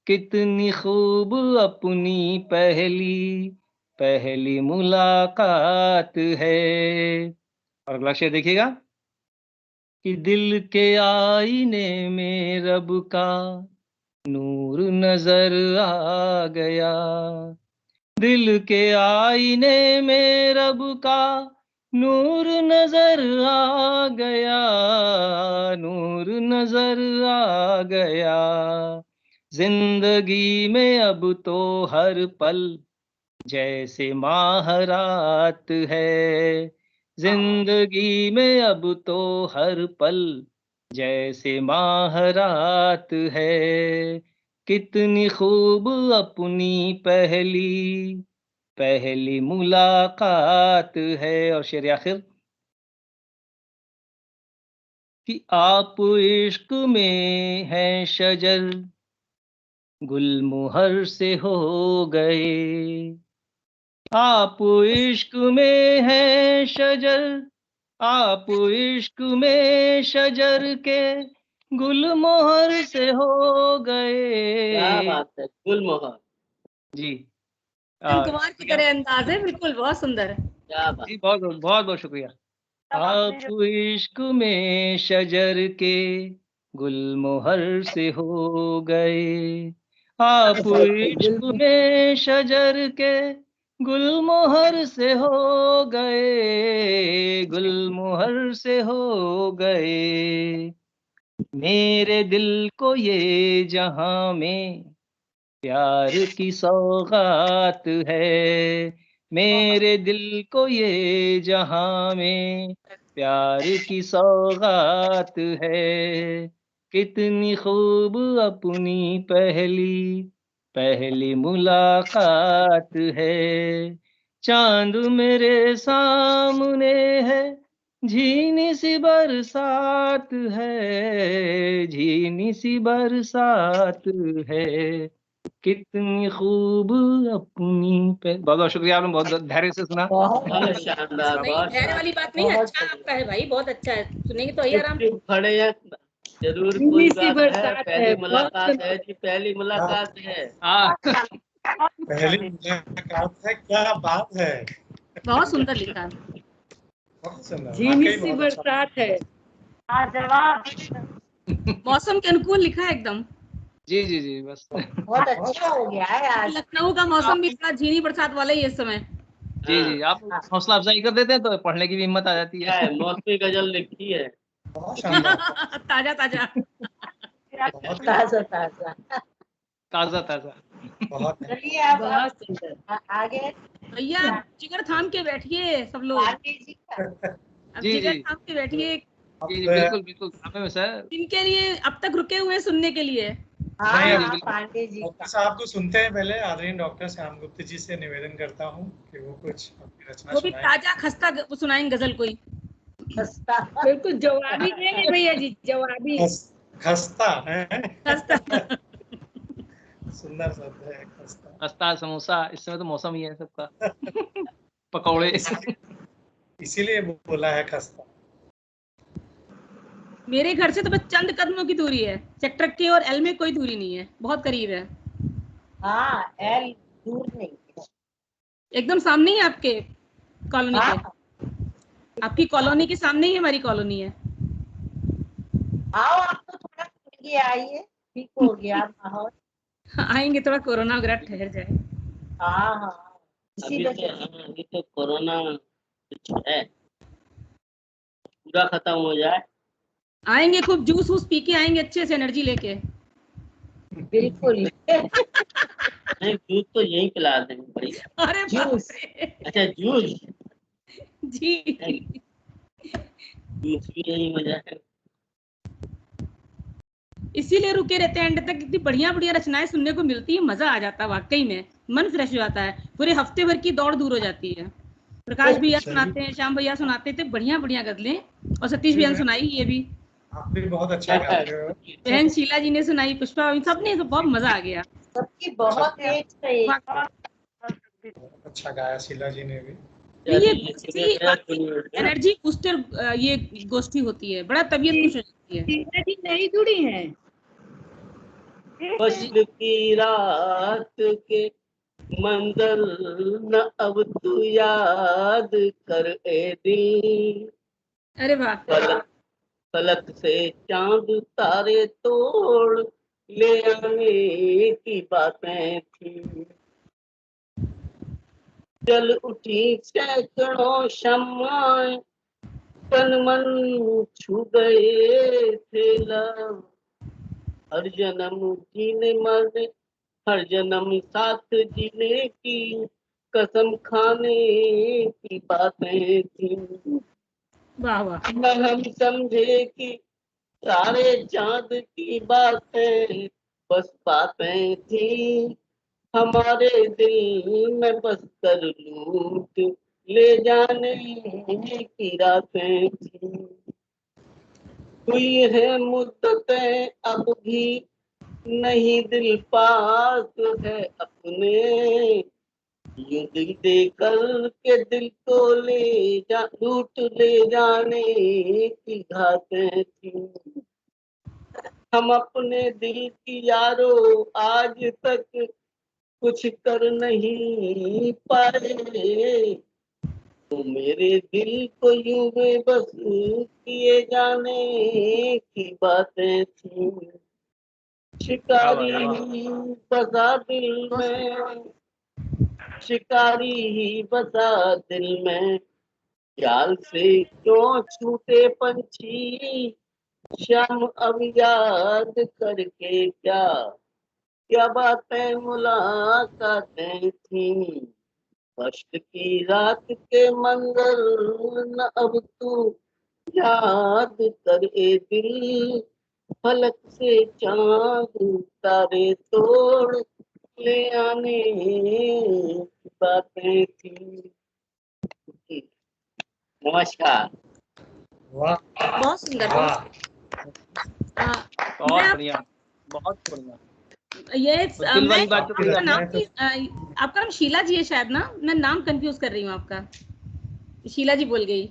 कितनी खूब अपनी पहली पहली मुलाकात है। और अगला शेर देखिएगा कि दिल के आईने में रब का नूर नजर आ गया, दिल के आईने में रब का नूर नजर आ गया, नूर नजर आ गया। जिंदगी में अब तो हर पल जैसे माहरात है, जिंदगी में अब तो हर पल जैसे माहरात है। कितनी खूब अपनी पहली पहली मुलाकात है। और शेर आखिर कि आप इश्क में हैं शजर गुलमोहर से हो गए, आप इश्क में हैं शजर, आप इश्क में शजर के गुलमोहर से हो गए। क्या बात है, गुलमोहर जी कुमार की तरह अंदाज है, बिल्कुल बहुत सुंदर है। क्या बात। जी बहुत बहुत बहुत शुक्रिया। आप इश्क में शजर के गुलमोहर से हो गए, आप इश्क में शजर के गुलमोहर से हो गए, गुलमोहर से हो गए। मेरे दिल को ये जहां में प्यार की सौगात है, मेरे दिल को ये जहां में प्यार की सौगात है। कितनी खूब अपनी पहली पहली मुलाकात है। चांद मेरे सामने है, झीनी सी बरसात है, झीनी सी बरसात है। कितनी खूब अपनी पे। बहुत बहुत शुक्रिया, आपने बहुत धैर्य से सुना। बहुत शानदार, नहीं, बहुत धैर्य वाली बात नहीं, अच्छा आपका है भाई, बहुत अच्छा है, सुनेंगे तो आराम से। खड़े हैं, जरूर कोई बात है, पहली मुलाकात है जी, पहली मुलाकात है। पहली मुलाकात है, क्या बात है। बहुत सुंदर लिखा, बहुत सुंदर, झीनी सी बरसात है। मौसम के अनुकूल लिखा है एकदम। जी जी जी, बस बहुत अच्छा हो गया है आज। लखनऊ का मौसम भी थोड़ा झीनी बरसात वाला ही है इस समय। जी जी, आप हौसला अफजाई कर देते हैं तो पढ़ने की भी हिम्मत आ जाती है। मौसमी गजल लिखी है, ताजा ताजा ताजा ताजा ताजा ताजा। चलिए आप बहुत सुंदर। आगे भैया जिगर थाम के बैठिए सब लोग, अब जी जिगर जी थाम के बैठिए। जी, बिल्कुल बिल्कुल, हमें सर इनके लिए अब तक रुके हुए हैं सुनने के लिए। पांडे जी डॉक्टर साहब को सुनते हैं पहले। आदरणीय डॉक्टर श्याम गुप्ता जी से निवेदन करता हूँ कि वो कुछ अपनी रचना वो भी सुनाएं। ताजा खस्ता सुनाएंगे गजल कोई। बिल्कुल जवाबी देंगे भैया जी, जवाबी। खस्ता है, खस्ता सुंदर शब्द है खस्ता। खस्ता समोसा, इस समय तो मौसम ही है सबका। पकौड़े। इसीलिए वो बोला है खस्ता। मेरे घर से तो बस चंद कदमों की दूरी है, सेक्टर के और एल में कोई दूरी नहीं है, बहुत करीब है। हाँ, एल दूर नहीं है, एकदम सामने ही आपके कॉलोनी के, आपकी कॉलोनी के सामने ही हमारी कॉलोनी है। आओ आप तो थोड़ा खुल गया, आइए, ठीक हो गया माहौल। आएंगे, थोड़ा कोरोना वगैरह ठहर जाए। हाँ हाँ, अभी तो कोरोना है, पूरा खत्म हो जाए, आएंगे, खूब जूस वूस पी के आएंगे, अच्छे से एनर्जी लेके। बिल्कुल। नहीं जूस तो यही पिला देंगे भाई। अरे जूस, अच्छा जूस जी, जूस भी यही हो जाए। इसीलिए रुके रहते हैं एंड तक। इतनी बढ़िया बढ़िया रचनाएं सुनने को मिलती है, मजा आ जाता है वाकई में, मन फ्रेश हो जाता है, पूरे हफ्ते भर की दौड़ दूर हो जाती है। प्रकाश भैया सुनाते हैं, श्याम भैया सुनाते थे बढ़िया बढ़िया गजलें, और सतीश भैया ने सुनाई ये भी, आप भी बहुत अच्छा गाते हो। बहन शीला जी ने सुनाई, पुष्पा, सबने, तो बहुत मजा आ गया। सबकी बहुत तेज है। अच्छा गाया शीला जी ने भी। ये एनर्जी बूस्टर ये गोष्ठी होती है, बड़ा तबीयत खुश हो जाती है। शीला जी नहीं जुड़ी हैं। फस्ल की रात के मंजर न अब तू याद कर ए दिल। अरे वाह। फलक से चांद तारे तोड़ ले आने की बातें थी। जल उठी सैकड़ों शम्माएं, तन मन छू गए थे लब। हर जन्म जीने मरने, हर जन्म साथ जीने की कसम खाने की बातें थी। वाह वाह। न हम समझे कि सारे चांद की बातें बस बातें थी। हमारे दिल में बस कर लूट ले जाने की रातें थी। हुई है मुद्दतें अब भी नहीं दिल पास है अपने। यूं दिल देकर के दिल को लूट ले जाने की घातें थी। हम अपने दिल की यारो आज तक कुछ कर नहीं पाए। तो मेरे दिल को यूं बेबस किए जाने की बातें थी। शिकारी ही बसा दिल में, शिकारी ही बसा दिल में, ख्याल से क्यों छूटे पंछी। शाम अब याद करके क्या क्या बातें मुलाकातें थी। कष्ट की रात के मंजर न अब तू याद कर ए दिल। फलक से चांद तारे तोड़ ले आने की बातें थी। नमस्कार। वाह बहुत सुंदर। बहुत बढ़िया, बहुत बढ़िया। ये दिल वाली बात तो आपका नाम आपका नाम शीला जी है शायद ना, मैं नाम कंफ्यूज कर रही हूँ आपका। शीला जी बोल गई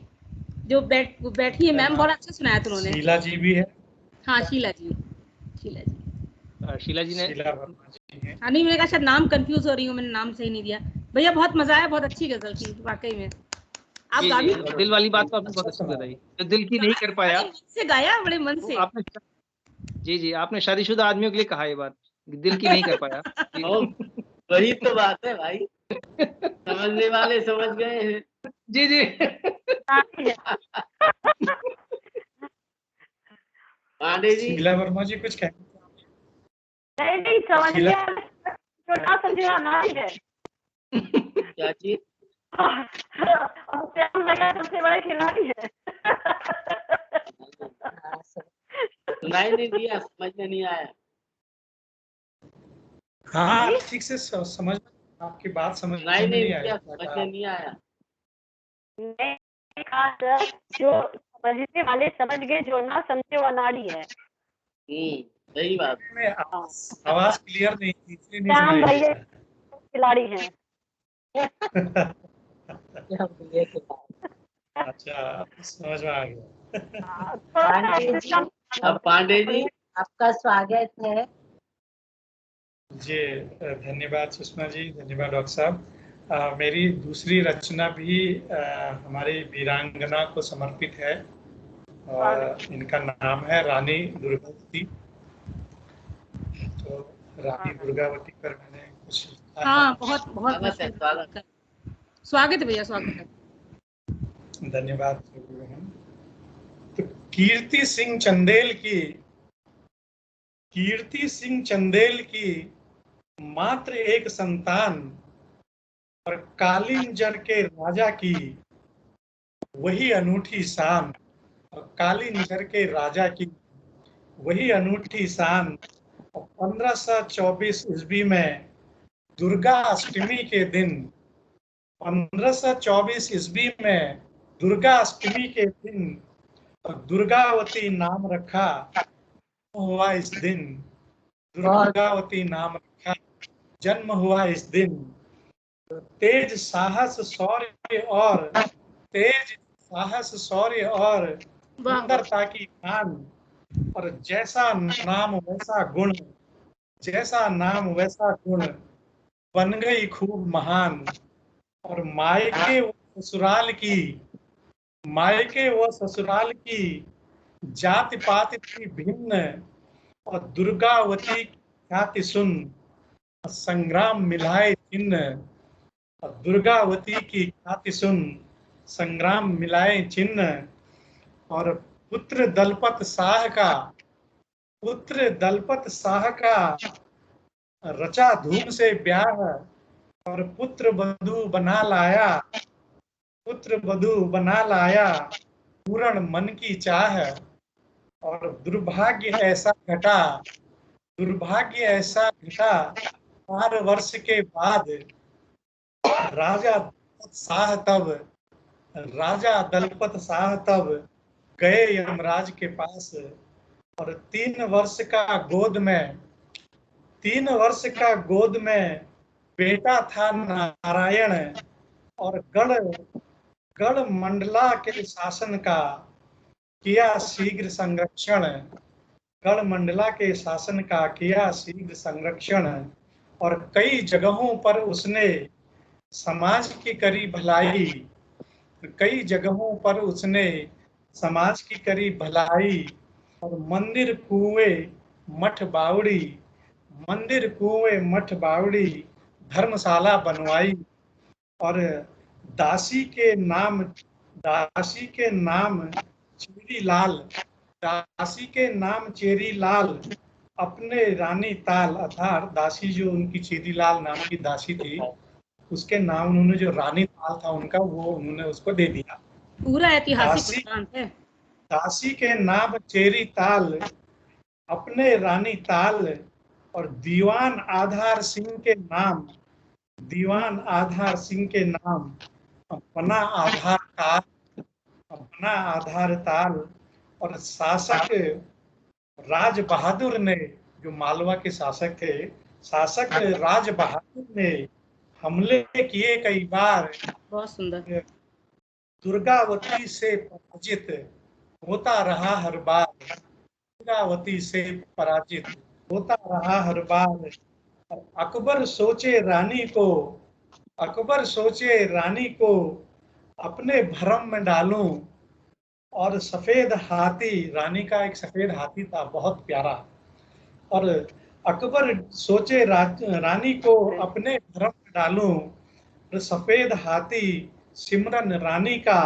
जो बैठी है मैम, बहुत अच्छा सुनाया था उन्होंने। शीला जी भी है। हाँ शीला जी, शीला जी, शीला जी ने, हाँ नहीं मैंने कहा शायद नाम कंफ्यूज हो रही हूँ, मैंने नाम सही नहीं दिया। भैया बहुत मजा आया, बहुत अच्छी गजल थी वाकई में। आप गा भी दिल वाली बात तो आपने बहुत अच्छी बताई, जो दिल की नहीं कर पाया, मन से गाया, बड़े मन से आपने। जी आपने शादीशुदा आदमियों के लिए कहा ये बात, दिल की नहीं कर पाया। वही तो बात है भाई, समझने वाले समझ गए हैं। जी पांडे जी। शीला वर्मा जी कुछ कहना नहीं समझ लिया, जो ना समझे नारी है। क्या चीज? सबसे बड़े खिलाड़ी है। सुनाई नहीं दिया, समझ में नहीं आया। हाँ ठीक से समझ, आपकी बात समझ सुनाई में नहीं आया। समझ में नहीं आया। जो समझने वाले समझ गए, जो ना समझे वो नाड़ी है। सही बात। आवाज क्लियर नहीं थी, इसलिए नहीं श्याम सुनाई भैया खिलाड़ी हैं। अच्छा समझ में आ गया। पांडे जी, अब पांडे जी आपका स्वागत है। जी धन्यवाद सुषमा जी, धन्यवाद डॉक्टर साहब। मेरी दूसरी रचना भी हमारी वीरांगना को समर्पित है और इनका नाम है रानी दुर्गावती। तो रानी दुर्गावती पर मैंने कुछ, हाँ बहुत स्वागत है भैया, स्वागत है। धन्यवाद। तो कीर्ति सिंह चंदेल की मात्र एक संतान और कालीन जड़ के राजा की वही अनूठी शान, और कालीन जड़ के राजा की वही अनूठी शान। 1524 ईस्वी में दुर्गा अष्टमी के दिन, 1524 ईस्वी में दुर्गा अष्टमी के दिन दुर्गावती नाम रखा हुआ इस दिन, दुर्गावती नाम रखा, जन्म हुआ इस दिन। तेज साहस शौर्य और सुंदरता की खान, और जैसा नाम वैसा गुण, जैसा नाम वैसा गुण, बन गई खूब महान। और मायके व ससुराल की जाति पाति थी भिन्न, और दुर्गावती की ख्याति सुन संग्राम मिलाए चिन्ह। और दुर्गावती की ख्याति सुन संग्राम मिलाए चिन्ह। और पुत्र दलपत शाह का रचा धूम से ब्याह, और पुत्र वधू बना लाया पूर्ण मन की चाह। और दुर्भाग्य ऐसा घटा 4 वर्ष के बाद राजा दलपत शाह तब गए यमराज के पास। और 3 वर्ष का गोद में बेटा था नारायण, और गढ़ मंडला के शासन का किया शीघ्र संरक्षण। गढ़ मंडला के शासन का किया शीघ्र संरक्षण। और कई जगहों पर उसने समाज की करी भलाई, कई जगहों पर उसने समाज की करी भलाई। और मंदिर कुएं मठ बावड़ी धर्मशाला बनवाई। और दासी के नाम चेरी लाल अपने रानी ताल, अर्थात दासी जो उनकी चेरी लाल नाम की दासी थी, उसके नाम उन्होंने जो रानी ताल था उनका, वो उन्होंने उसको दे दिया। पूरा ऐतिहासिक वृत्तांत है। दासी के नाम चेरी ताल अपने रानी ताल, और दीवान आधार सिंह के नाम अपना आधार ताल। और शासक राज बहादुर ने, जो मालवा के शासक थे, शासक राज बहादुर ने हमले किए कई बार। बहुत सुंदर। दुर्गावती से पराजित होता रहा हर बार। दुर्गावती से पराजित होता रहा हर बार। अकबर सोचे रानी को अपने भरम में डालूं। और सफेद हाथी, रानी का एक सफेद हाथी था बहुत प्यारा। और अकबर सोचे रानी को अपने भरम में डालूं। और सफेद हाथी सिमरन रानी का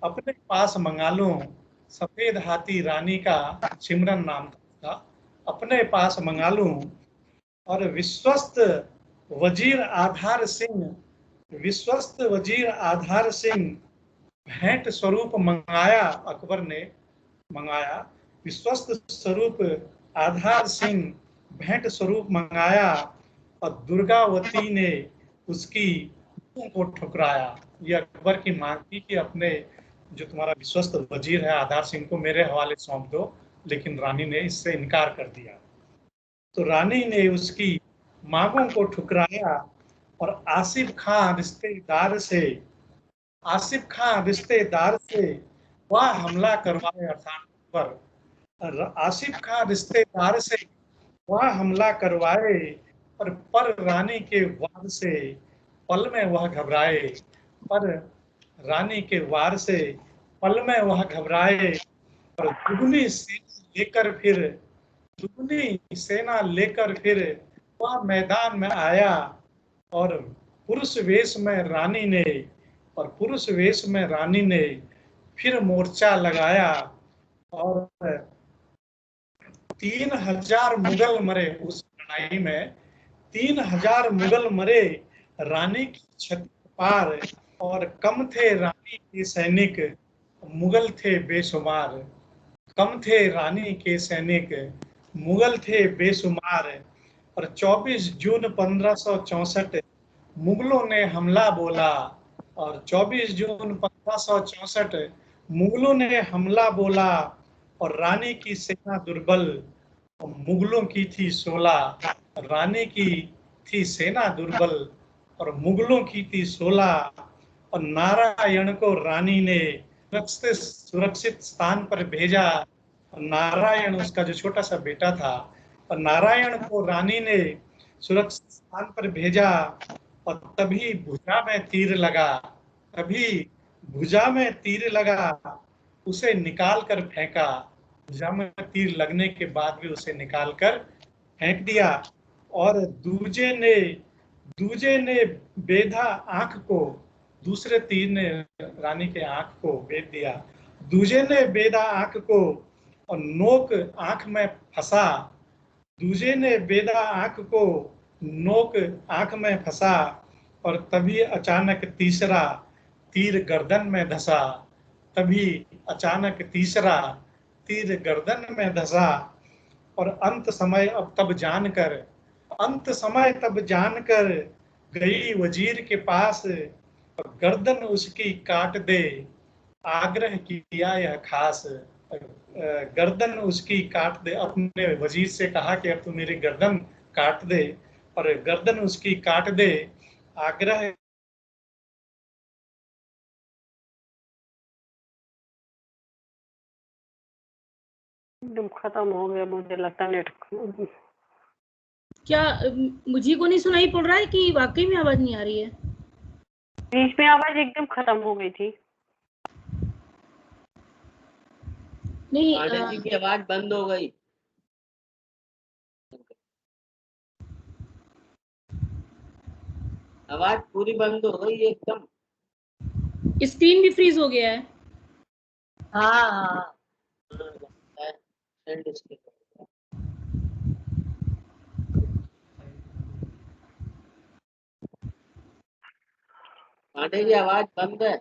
अपने पास मंगा लूं। सफेद हाथी रानी का सिमरन नाम था, अपने पास मंगा लूं। और विश्वस्त वजीर आधार सिंह भेंट स्वरूप मंगाया, अकबर ने मंगाया। विश्वस्त स्वरूप आधार सिंह भेंट स्वरूप मंगाया। और दुर्गावती ने उसकी को ठुकराया। ये अकबर की मांग थी कि अपने जो तुम्हारा विश्वस्त वजीर है आधार सिंह को मेरे हवाले सौंप दो, लेकिन रानी ने इससे इनकार कर दिया। तो रानी ने उसकी मांगों को ठुकराया। और आसिफ खां रिश्तेदार से वह हमला करवाए, अर्थात पर आसिफ खां रिश्तेदार से वह हमला करवाए। पर रानी के वार से पल में वह घबराए। पर रानी के वार से पल में वह घबराए। और दुगनी सेना लेकर फिर वह मैदान में आया। और पुरुष वेश में रानी ने फिर मोर्चा लगाया। और 3000 मुगल मरे उस लड़ाई में। 3000 मुगल मरे रानी की छती पार। और कम थे रानी के सैनिक, मुगल थे बेशुमार। कम थे रानी के सैनिक, मुगल थे बेशुमार, और 24 जून 1564 मुगलों ने हमला बोला, और 24 जून 1564 मुगलों ने हमला बोला, और रानी की सेना दुर्बल, और मुगलों की थी 16। रानी की थी सेना दुर्बल और मुगलों की थी 16, और नारायण को रानी ने सुरक्षित स्थान पर भेजा। और नारायण उसका जो छोटा सा बेटा था, और नारायण को रानी ने सुरक्षित स्थान पर भेजा, और तभी भुजा में तीर लगा, तभी भुजा में तीर लगा, उसे निकाल कर फेंका। भुजा में तीर लगने के बाद भी उसे निकाल कर फेंक दिया। और दूजे ने बेधा आंख को, दूसरे तीर ने रानी के आंख को बेध दिया। दूजे ने बेधा आंख को और नोक आंख में फंसा, दूजे ने बेधा आंख को, नोक आंख में फंसा, और तभी अचानक तीसरा तीर गर्दन में धंसा, तभी अचानक तीसरा तीर गर्दन में धंसा। और अंत समय तब जानकर गई वजीर के पास, और गर्दन उसकी काट दे, आग्रह किया यह खास। गर्दन उसकी काट दे, अपने वजीर से कहा कि अब तू मेरी गर्दन काट दे, और गर्दन उसकी काट दे, आग्रह। एकदम खत्म हो गया, मुझे लगता नेट। क्या मुझे को नहीं सुनाई पड़ रहा है कि वाकई में आवाज नहीं आ रही है? बीच में आवाज एकदम खत्म हो गई थी। नहीं, पांडे जी की आवाज बंद हो गई। आवाज पूरी बंद हो गई एकदम। स्क्रीन भी फ्रीज हो गया है। हाँ हाँ पांडे जी आवाज बंद है।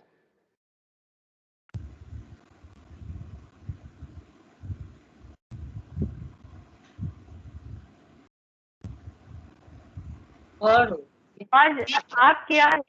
और आज आप क्या है?